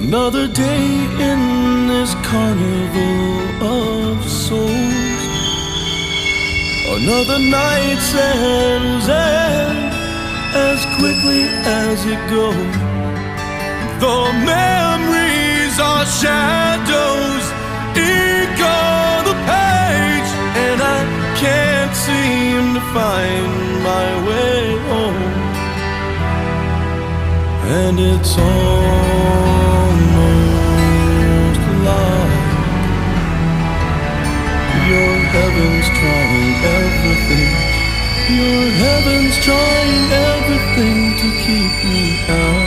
Another day in this carnival of souls. Another night settles in as quickly as it goes. The memories are shadows, ink on the page, and I can't seem to find my way home. And it's almost like your heaven's trying everything. Your heaven's trying everything to keep me out.